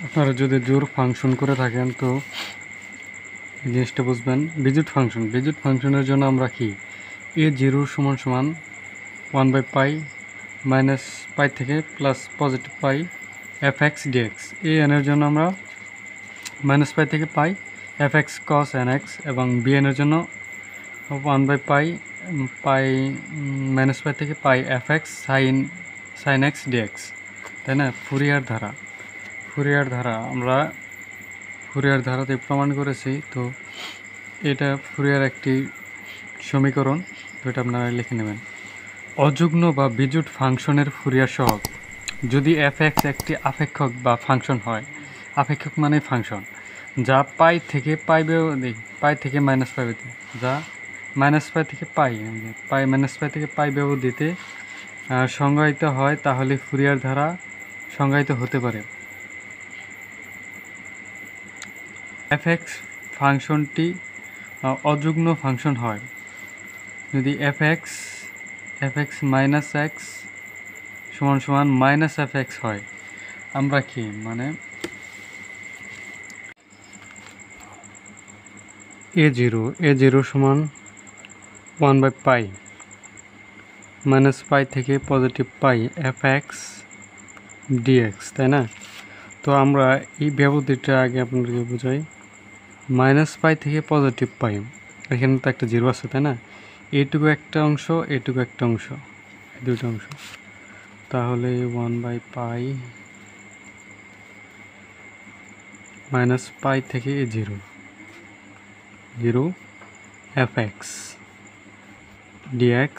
আপনারা যদি জোর ফাংশন করে থাকেন তো এই জিনিসটা বুঝবেন। বিজুট ফাংশনের জন্য আমরা কি a0 সমান সমান 1/পাই মাইনাস পাই থেকে প্লাস পজিটিভ পাই fx dx। এই এর জন্য আমরা মাইনাস পাই থেকে পাই fx cos nx এবং bn এর জন্য 1/পাই মাইনাস পাই থেকে পাই fx sin x dx, তাই না? ফুরিয়ার ধারা আমরা ফুরিয়ার ধারাতে প্রমাণ করেছি। তো এটা ফুরিয়ার একটি সমীকরণ, যেটা আপনারা লিখে নেবেন। অযুগ্ম বা বিজুট ফাংশনের ফুরিয়ার সহগ যদি fx একটি আপেক্ষক বা ফাংশন হয়, আপেক্ষক মানে ফাংশন যা পাই থেকে পাই থেকে মাইনাস পাই ব্যবধিতে, যা মাইনাস পাই থেকে মাইনাস পাই থেকে পাই ব্যবধিতে সংজ্ঞায়িত হয়, তাহলে ফুরিয়ার ধারা সংজ্ঞায়িত হতে পারে। fx ফাংশনটি অযুগ্ম ফাংশন হয় যদি fx মাইনাস এক্স সমান সমান মাইনাস fx হয়। আমরা কি মানে a0 সমান 1/পাই মাইনাস পাই থেকে পজিটিভ পাই fx dx, তাই না? তো আমরা এই ব্যবধিটা আগে আপনাদেরকে বোঝাই। মাইনাস পাই থেকে পজিটিভ পাই, এখানে তো একটা জিরো আছে, তাই না? এইটুকু একটা অংশ, এইটুকু একটা অংশ, দুটো অংশ, তাহলে 1/পাই মাইনাস পাই থেকে জিরো fx dx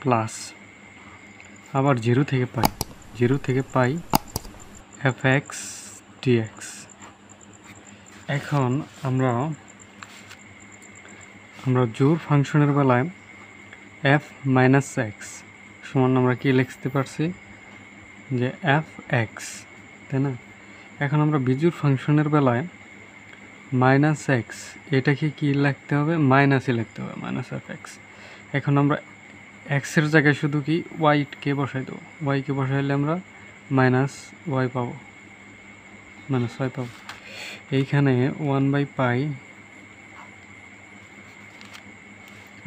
প্লাস আবার জিরো থেকে পাই fx dx। এখন আমরা জোর ফাংশনের বেলায় f মাইনাস এক্স সমান আমরা কি লিখতে পারছি যে fx, তাই না? এখন আমরা বিজোড় ফাংশনের বেলায় মাইনাস এক্স এটাকে কি লিখতে হবে, মাইনাসই লিখতে হবে, মাইনাস fx। এখন আমরা এক্সের জায়গায় শুধু কি ওয়াইকে বসাই দেবো, ওয়াইকে বসাইলে আমরা মাইনাস ওয়াই পাবো। এইখানে 1/পাই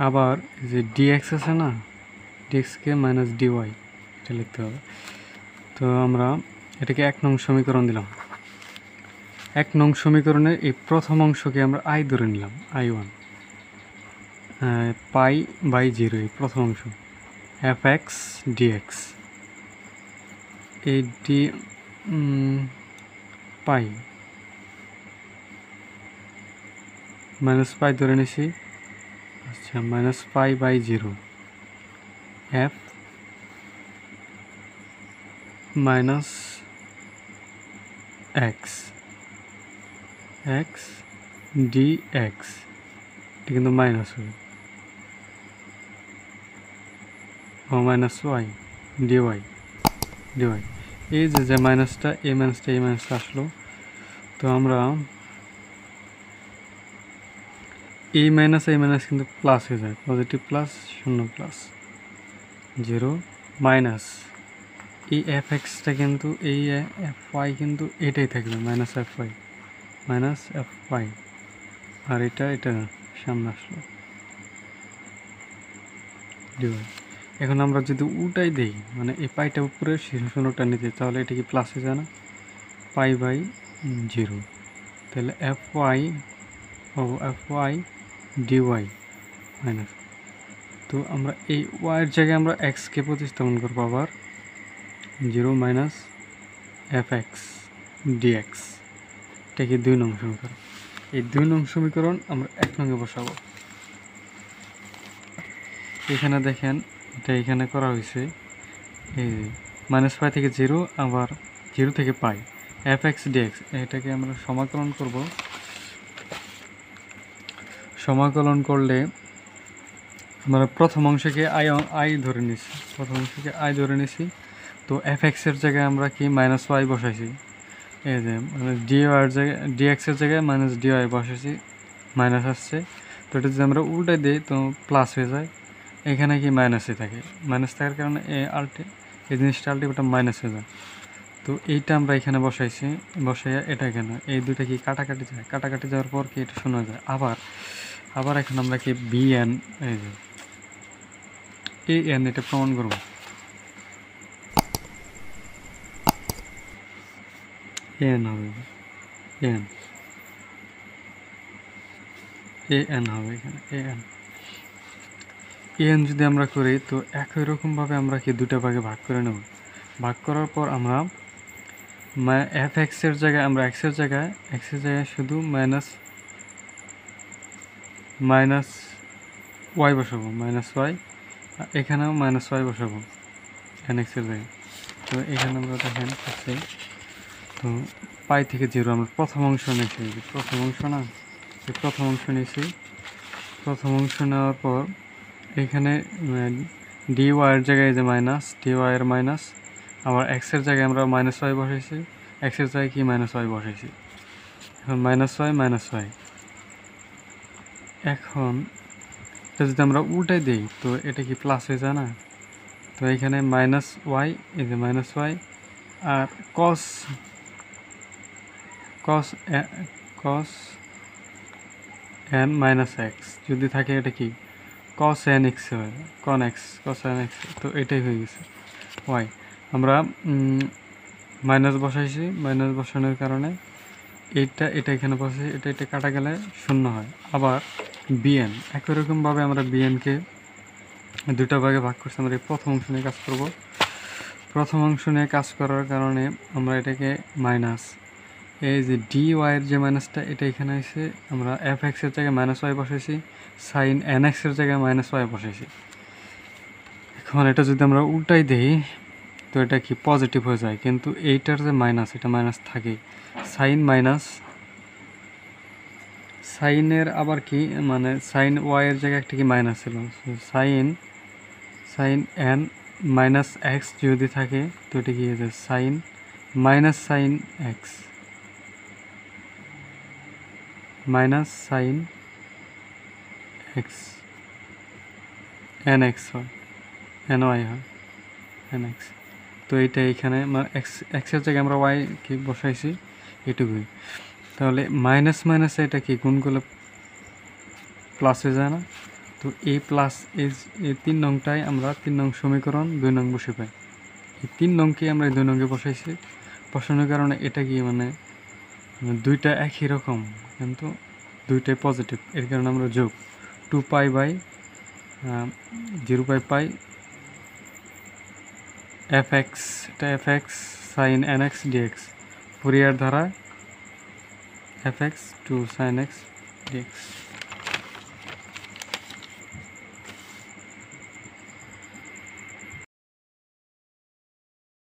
আবার যে ডিএক্স আছে না, ডিএক্সকে মাইনাস ডিওয়াই এটা লিখতে হবে। তো আমরা এটাকে 1 নং সমীকরণ দিলাম। 1 নং সমীকরণের এই প্রথম অংশকে আমরা আই ধরে নিলাম, I1 পাই/0 এই প্রথম অংশ fx dx। এই ডি পাই মাইনাস পাই ধরে নিছি, আচ্ছা মাইনাস পাই/0 f মাইনাস এক্স dx, এটা কিন্তু মাইনাস হবে, ও মাইনাস ওয়াই ডিওয়াই। এই যে মাইনাসটা এই মাইনাসটা আসলো। তো আমরা এই মাইনাস কিন্তু প্লাস হয়ে যায়, পজিটিভ প্লাস 0 প্লাস 0 মাইনাস এই fxটা কিন্তু এই fy কিন্তু এটাই থাকবে মাইনাস fy আর এটা সামনে আসলো ডিভাইড। এখন আমরা যদি উল্টাই দেই, মানে এই পাইটা উপরে শূন্যটা নিতে, তাহলে এটা কি প্লাস হয়ে যায় না, পাই/0, তাহলে fy ডিওয়াই মাইনাস। তো আমরা এই ওয়াইয়ের জায়গায় আমরা এক্সকে প্রতিস্থাপন করবো, আবার 0 মাইনাস fx dx, এটা কি 2 নং সমীকরণ। এই 2 নং সমীকরণ আমরা 1 নংয়ে বসাবো। এখানে দেখেন এটা এখানে করা হয়েছে, এই মাইনাস পাই থেকে 0 আবার 0 থেকে পাই fx dx, এটাকে আমরা সমাকলন করব। সমাকলন করলে আমরা প্রথম অংশকে আই ধরে নিছি, তো fx এর জায়গায় আমরা কি মাইনাস ওয়াই বসাইছি, এই যে মানে dx এর জায়গায় মাইনাস ডিওয়াই বসাইছি, মাইনাস আসছে। তো এটা যদি আমরা উল্টাই দিই তো প্লাস হয়ে যায়, এখানে কি মাইনাসই থাকে, মাইনাস থাকার কারণে এই জিনিসটা আলটিমেটটা মাইনাস হয়ে যায়। তো এইটা আমরা এখানে বসাইছি, বসাইয়া এটা এখানে এই দুইটা কি কাটাকাটি যায়, কাটাকাটি যাওয়ার পর কি এটা শূন্য হয়ে যায়। আবার এখন আমরা কি bn এই যে an এটা প্রমাণ করব। an হবে, an হবে এখানে an যদি আমরা করি তো একই রকমভাবে আমরা কি দুটা ভাগে ভাগ করে নেব। ভাগ করার পর আমরা fx এর জায়গায় আমরা x এর জায়গায় শুধু মাইনাস y বসাবো, y এখানেও y বসাবো nx এর জায়গায়। তো এখানে আমরা দেখেন তো পাই থেকে 0 আমরা প্রথম অংশ নিয়েছি, প্রথম অংশ নিয়েছি। প্রথম অংশ নেওয়ার পর এখানে dy এর জায়গায় যে মাইনাস, dy এর মাইনাস, আবার x এর জায়গায় আমরা y বসাইছি, x এর জায়গায় কি y বসাইছি। এখন y। এখন এটা যদি আমরা উল্টাই দিই তো এটা কি প্লাস হয়ে যায় না। তো এখানে y, এই যে y আর cos n মাইনাস x যদি থাকে এটা কি cos nx হয়, cos nx। তো এটাই হয়ে গেছে y। আমরা মাইনাস বসাইছি, মাইনাস বসানোর কারণে এটা এখানে বসে, এটা কাটা গেলে শূন্য হয়। আবার bn একই রকমভাবে আমরা bnকে দুটা ভাগে ভাগ করছি। আমরা এই প্রথম অংশ নিয়ে কাজ করব। প্রথম অংশ নিয়ে কাজ করার কারণে আমরা এটাকে মাইনাস, এই যে dy এর যে মাইনাসটা এটা এখানে এসে আমরা fx এর জায়গায় y বসাইছি, sin nx এর জায়গায় y বসাইছি। এখন এটা যদি আমরা উল্টাই দেই তো এটা কি পজিটিভ হয়ে যায়, কিন্তু এইটার যে মাইনাস এটা মাইনাস থাকে। সাইনের আবার কি মানে সাইন y এর জায়গায় একটা কি মাইনাস ছিল, সাইন n মাইনাস এক্স যদি থাকে তো এটা কি হয়ে যায় sine x minus sine x nx হয়, ny হয় nx। তো এইটা এখানে x এর জায়গায় আমরা y কি বসাইছি এটুকুই। তাহলে মাইনাস এটা কি গুণ করলে প্লাস হয়ে যায় না। তো এই প্লাস এই 3 নংটাই আমরা 3 নং সমীকরণ 2 নং বসে পাই। এই 3 নংকে আমরা 2 নংয়ে বসাইছি, বসানোর কারণে এটা কি মানে দুইটা একই রকম কিন্তু দুইটাই পজিটিভ। এর কারণে আমরা যোগ 2 পাই বাই 0 পাই fx, এটা fx sin nx dx, Fourier ধারা fx to sin x dx।